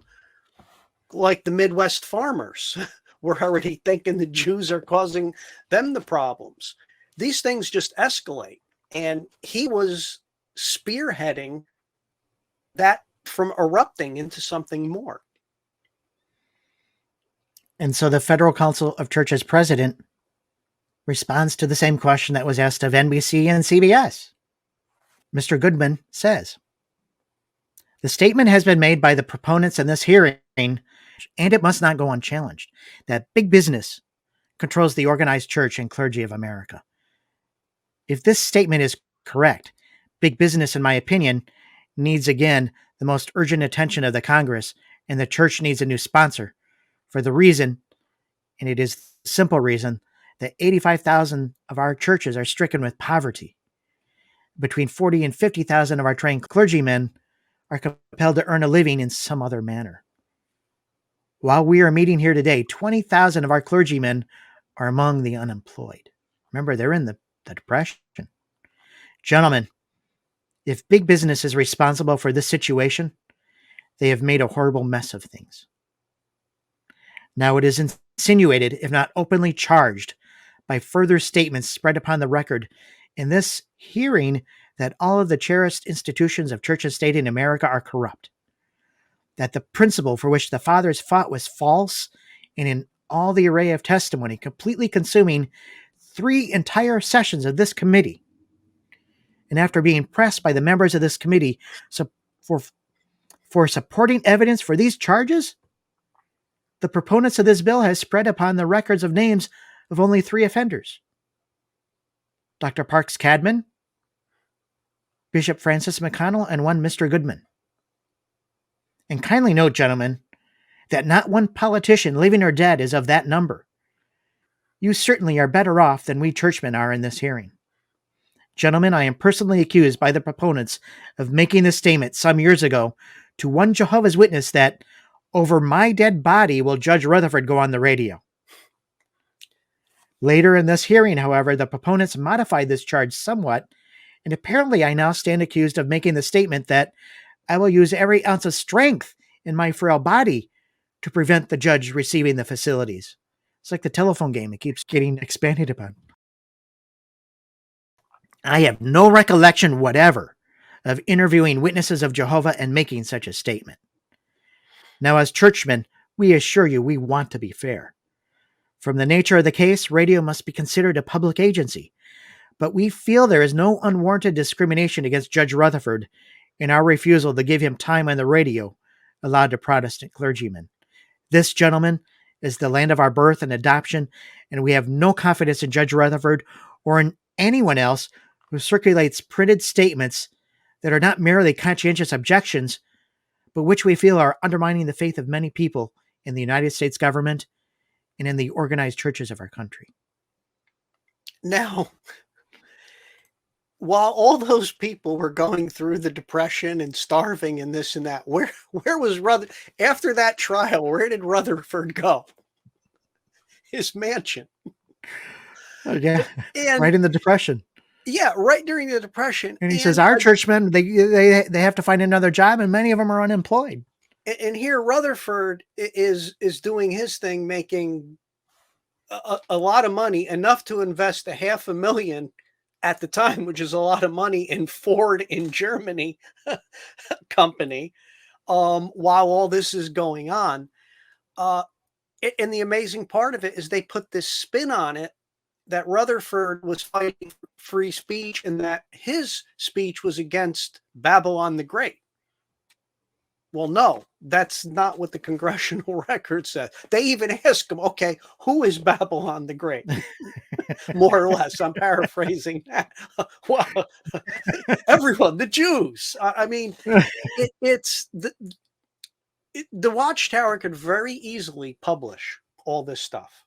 Like the Midwest farmers were already thinking the Jews are causing them the problems. These things just escalate. And he was spearheading that from erupting into something more. And so the Federal Council of Churches president responds to the same question that was asked of NBC and CBS. Mr. Goodman says, the statement has been made by the proponents in this hearing, and it must not go unchallenged, that big business controls the organized church and clergy of America. If this statement is correct, big business, in my opinion, needs again the most urgent attention of the Congress, and the church needs a new sponsor for the reason, and it is the simple reason, that 85,000 of our churches are stricken with poverty. Between 40 and 50,000 of our trained clergymen are compelled to earn a living in some other manner. While we are meeting here today, 20,000 of our clergymen are among the unemployed. Remember, they're in the Depression. Gentlemen, if big business is responsible for this situation, they have made a horrible mess of things. Now, it is insinuated, if not openly charged, by further statements spread upon the record in this hearing that all of the cherished institutions of church and state in America are corrupt, that the principle for which the fathers fought was false, and in all the array of testimony, completely consuming 3 entire sessions of this committee. And after being pressed by the members of this committee for supporting evidence for these charges, the proponents of this bill has spread upon the records of names of only 3 offenders: Dr. Parks Cadman, Bishop Francis McConnell, and one Mr. Goodman. And kindly note, gentlemen, that not one politician, living or dead, is of that number. You certainly are better off than we churchmen are in this hearing. Gentlemen, I am personally accused by the proponents of making this statement some years ago to one Jehovah's Witness that over my dead body will Judge Rutherford go on the radio. Later in this hearing, however, the proponents modified this charge somewhat, and apparently I now stand accused of making the statement that I will use every ounce of strength in my frail body to prevent the judge receiving the facilities. It's like the telephone game. It keeps getting expanded upon. I have no recollection whatever of interviewing witnesses of Jehovah and making such a statement. Now, as churchmen, we assure you we want to be fair. From the nature of the case, radio must be considered a public agency, but we feel there is no unwarranted discrimination against Judge Rutherford in our refusal to give him time on the radio allowed to Protestant clergymen. This, gentlemen, is the land of our birth and adoption, and we have no confidence in Judge Rutherford or in anyone else who circulates printed statements that are not merely conscientious objections, but which we feel are undermining the faith of many people in the United States government and in the organized churches of our country. Now, while all those people were going through the depression and starving and this and that, where was Rutherford after that trial? Where did Rutherford go? His mansion. Oh, yeah, and, right in the Depression. Yeah, right during the Depression. And he says our churchmen, they have to find another job, and many of them are unemployed. And here Rutherford is doing his thing, making a lot of money, enough to invest $500,000 at the time, which is a lot of money, in Ford in Germany company, while all this is going on. And the amazing part of it is they put this spin on it that Rutherford was fighting for free speech and that his speech was against Babylon the Great. Well, no, that's not what the Congressional record says. They even ask him, okay, who is Babylon the Great? More or less. I'm paraphrasing that. Well, everyone, the Jews. I mean, it's the Watchtower could very easily publish all this stuff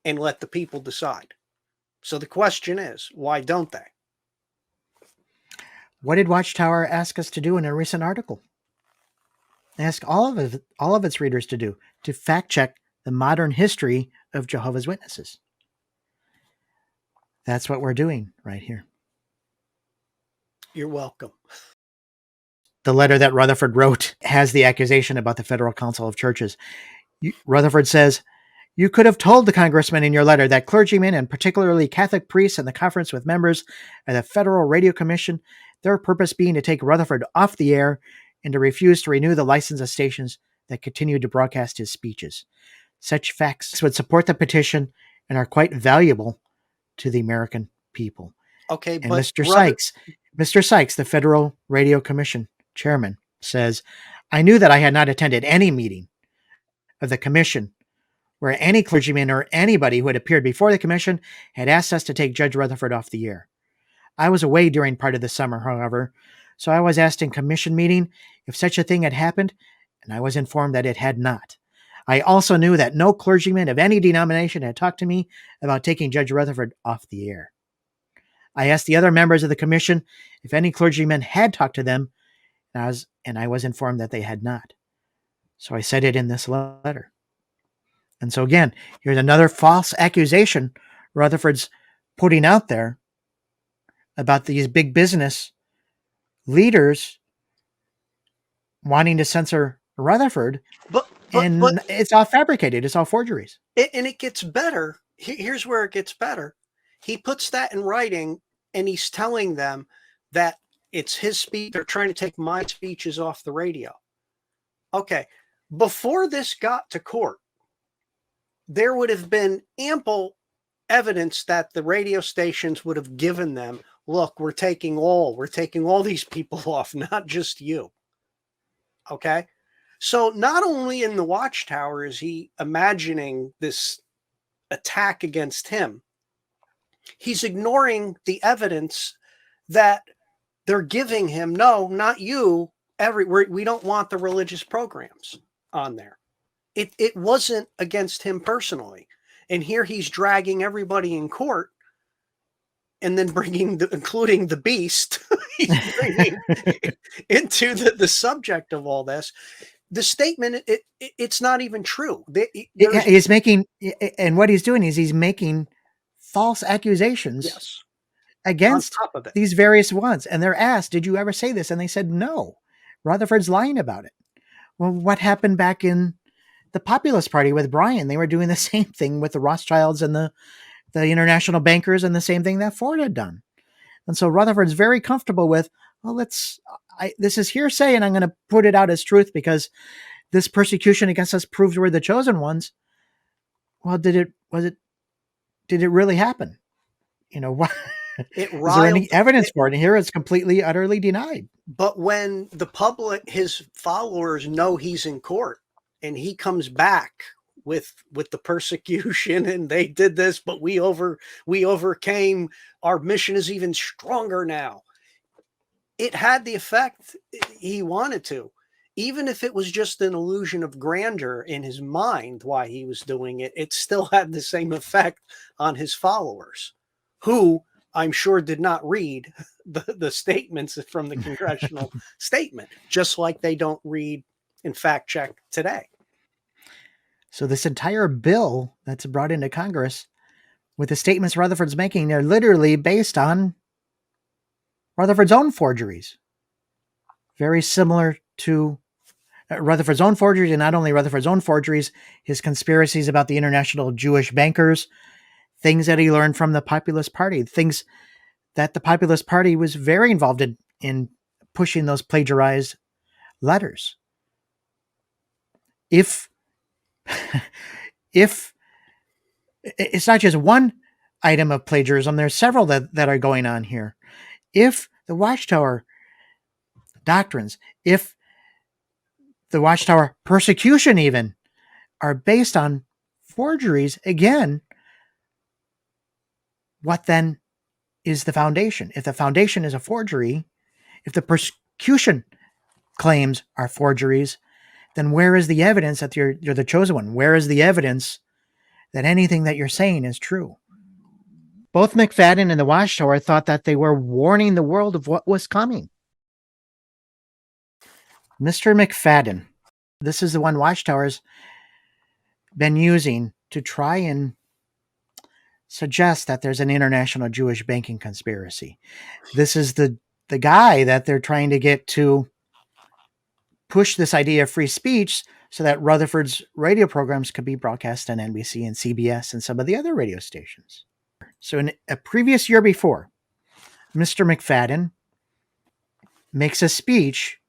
and let the people decide. So the question is, why don't they? What did Watchtower ask us to do in a recent article? Ask all of its readers to do, to fact check the modern history of Jehovah's Witnesses. That's what we're doing right here. You're welcome. The letter that Rutherford wrote has the accusation about the Federal Council of Churches. Rutherford says, "You could have told the congressman in your letter that clergymen, and particularly Catholic priests, in the conference with members of the Federal Radio Commission, their purpose being to take Rutherford off the air and to refuse to renew the license of stations that continued to broadcast his speeches. Such facts would support the petition and are quite valuable to the American people." Okay, and but Mr. Sykes, the Federal Radio Commission chairman, says, "I knew that I had not attended any meeting of the commission where any clergyman or anybody who had appeared before the commission had asked us to take Judge Rutherford off the air. I was away during part of the summer, however, so I was asked in commission meeting if such a thing had happened, and I was informed that it had not. I also knew that no clergyman of any denomination had talked to me about taking Judge Rutherford off the air. I asked the other members of the commission if any clergyman had talked to them, and I was informed that they had not. So I said it in this letter." And so again, here's another false accusation Rutherford's putting out there about these big business leaders wanting to censor Rutherford. and it's all fabricated. It's all forgeries. And it gets better. Here's where it gets better. He puts that in writing, and he's telling them that it's his speech. They're trying to take my speeches off the radio. Okay. Before this got to court, there would have been ample evidence that the radio stations would have given them, look, we're taking all these people off, not just you. Okay. So not only in the Watchtower is he imagining this attack against him, he's ignoring the evidence that they're giving him. No, not you. We don't want the religious programs on there. It wasn't against him personally. And here he's dragging everybody in court and then including the beast he's bringing into the subject of all this. The statement, it's not even true. He's making, and what he's doing is he's making false accusations yes, against on top of it. These various ones. And they're asked, did you ever say this? And they said, no. Rutherford's lying about it. Well, what happened back in the Populist Party with Bryan? They were doing the same thing with the Rothschilds and the international bankers, and the same thing that Ford had done. And so Rutherford's very comfortable with, well, this is hearsay, and I'm going to put it out as truth because this persecution against us proves we're the chosen ones. Well, did it really happen? You know, what? Is there any evidence for it? And here it's completely, utterly denied. But when the public, his followers know he's in court and he comes back with the persecution and they did this, but we overcame, our mission is even stronger now. It had the effect he wanted to, even if it was just an illusion of grandeur in his mind why he was doing it. It still had the same effect on his followers, who I'm sure did not read the statements from the Congressional statement, just like they don't read and fact check today. So this entire bill that's brought into Congress with the statements Rutherford's making, they're literally based on Rutherford's own forgeries. Very similar to Rutherford's own forgeries, and not only Rutherford's own forgeries, his conspiracies about the international Jewish bankers, things that he learned from the Populist Party, things that the Populist Party was very involved in pushing those plagiarized letters. If it's not just one item of plagiarism, there's several that are going on here. If the Watchtower doctrines, if the Watchtower persecution even are based on forgeries, again, what then is the foundation? If the foundation is a forgery, if the persecution claims are forgeries, then where is the evidence that you're the chosen one? Where is the evidence that anything that you're saying is true? Both McFadden and the Watchtower thought that they were warning the world of what was coming. Mr. McFadden, this is the one Watchtower's been using to try and suggest that there's an international Jewish banking conspiracy. This is the guy that they're trying to get to push this idea of free speech so that Rutherford's radio programs could be broadcast on NBC and CBS and some of the other radio stations. So in a previous year before, Mr. McFadden makes a speech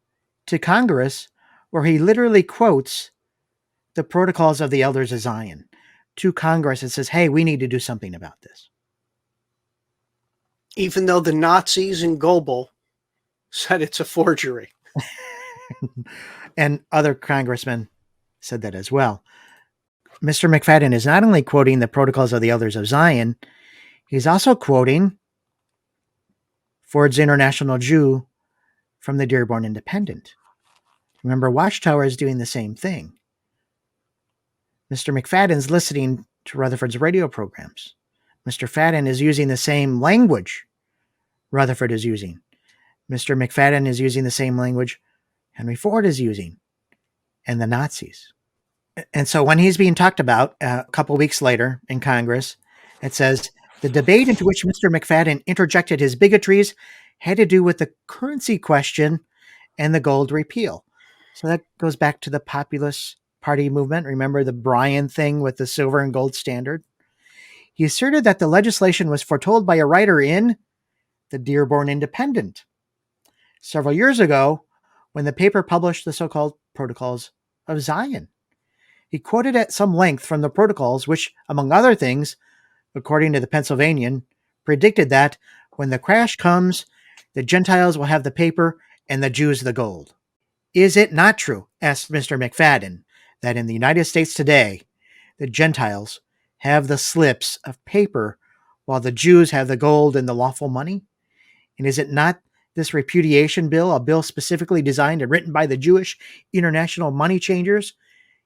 to Congress where he literally quotes the Protocols of the Elders of Zion to Congress and says, hey, we need to do something about this. Even though the Nazis and Goebel said it's a forgery. And other congressmen said that as well. Mr. McFadden is not only quoting the Protocols of the Elders of Zion, he's also quoting Ford's International Jew from the Dearborn Independent. Remember, Watchtower is doing the same thing. Mr. McFadden's listening to Rutherford's radio programs. Mr. Fadden is using the same language Rutherford is using. Mr. McFadden is using the same language Henry Ford is using, and the Nazis. And so when he's being talked about a couple weeks later in Congress, it says, the debate into which Mr. McFadden interjected his bigotries had to do with the currency question and the gold repeal. So that goes back to the Populist Party movement. Remember the Bryan thing with the silver and gold standard? He asserted that the legislation was foretold by a writer in the Dearborn Independent several years ago when the paper published the so-called Protocols of Zion. He quoted at some length from the Protocols, which, among other things, according to the Pennsylvanian, predicted that when the crash comes, the Gentiles will have the paper and the Jews the gold. Is it not true, asked Mr. McFadden, that in the United States today, the Gentiles have the slips of paper while the Jews have the gold and the lawful money? And is it not this repudiation bill, a bill specifically designed and written by the Jewish international money changers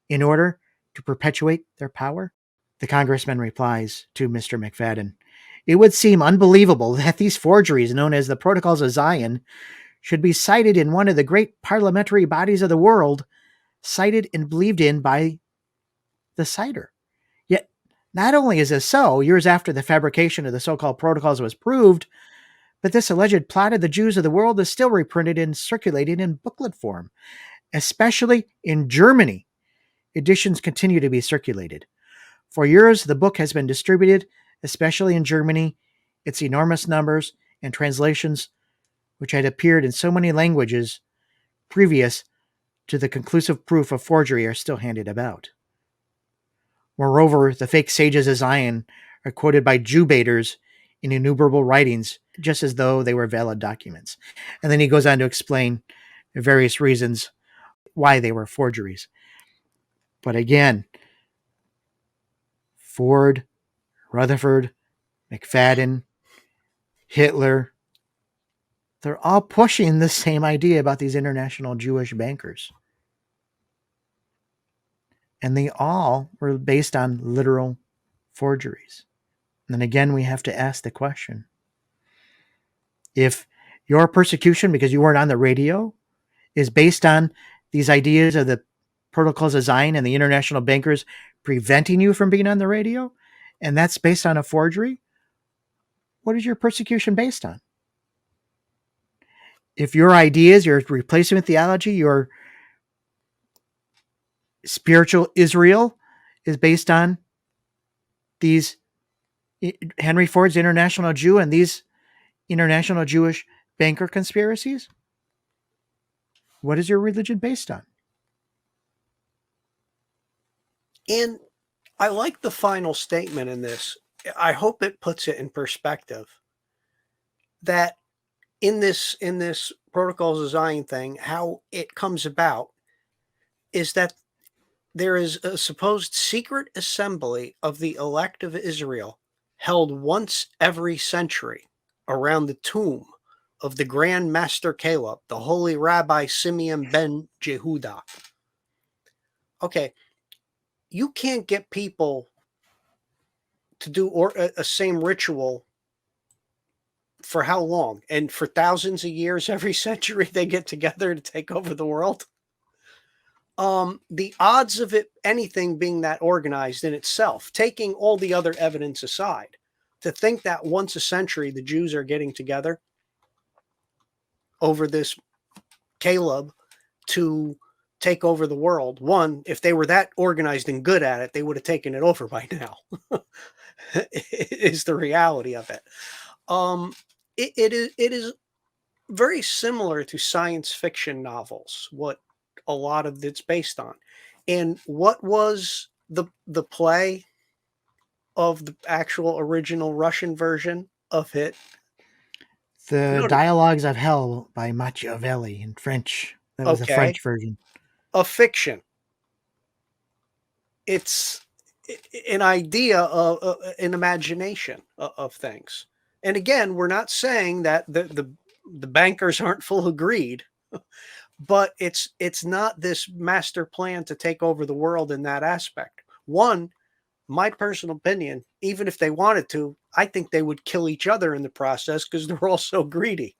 in order to perpetuate their power? The congressman replies to Mr. McFadden, it would seem unbelievable that these forgeries known as the Protocols of Zion should be cited in one of the great parliamentary bodies of the world, cited and believed in by the citer. Yet, not only is this so, years after the fabrication of the so-called Protocols was proved, but this alleged plot of the Jews of the world is still reprinted and circulated in booklet form, especially in Germany. Editions continue to be circulated. For years, the book has been distributed, especially in Germany. Its enormous numbers and translations, which had appeared in so many languages previous to the conclusive proof of forgery, are still handed about. Moreover, the fake sages of Zion are quoted by Jew baiters in innumerable writings, just as though they were valid documents. And then he goes on to explain various reasons why they were forgeries. But again, Ford, Rutherford, McFadden, Hitler, they're all pushing the same idea about these international Jewish bankers. And they all were based on literal forgeries. And then again, we have to ask the question, if your persecution because you weren't on the radio is based on these ideas of the Protocols of Zion and the international bankers preventing you from being on the radio, and that's based on a forgery, what is your persecution based on? If your ideas, your replacement theology, your spiritual Israel is based on these Henry Ford's international Jew and these international Jewish banker conspiracies, what is your religion based on? And I like the final statement in this. I hope it puts it in perspective that in this Protocols of Zion thing, how it comes about is that there is a supposed secret assembly of the elect of Israel held once every century around the tomb of the Grand Master Caleb, the holy Rabbi Simeon ben Jehuda. Okay, you can't get people to do a same ritual for how long? And for thousands of years, every century they get together to take over the world. The odds of it, anything being that organized in itself, taking all the other evidence aside, to think that once a century the Jews are getting together over this Caleb to take over the world. One, if they were that organized and good at it, they would have taken it over by now. Is the reality of it. It is very similar to science fiction novels, what a lot of it's based on. And what was the play of the actual original Russian version of it? The Dialogues of Hell by Machiavelli in French. That was the French version. A fiction. It's an idea of an imagination of things. And again, we're not saying that the bankers aren't full of greed, but it's not this master plan to take over the world in that aspect. One, my personal opinion, even if they wanted to, I think they would kill each other in the process because they're all so greedy.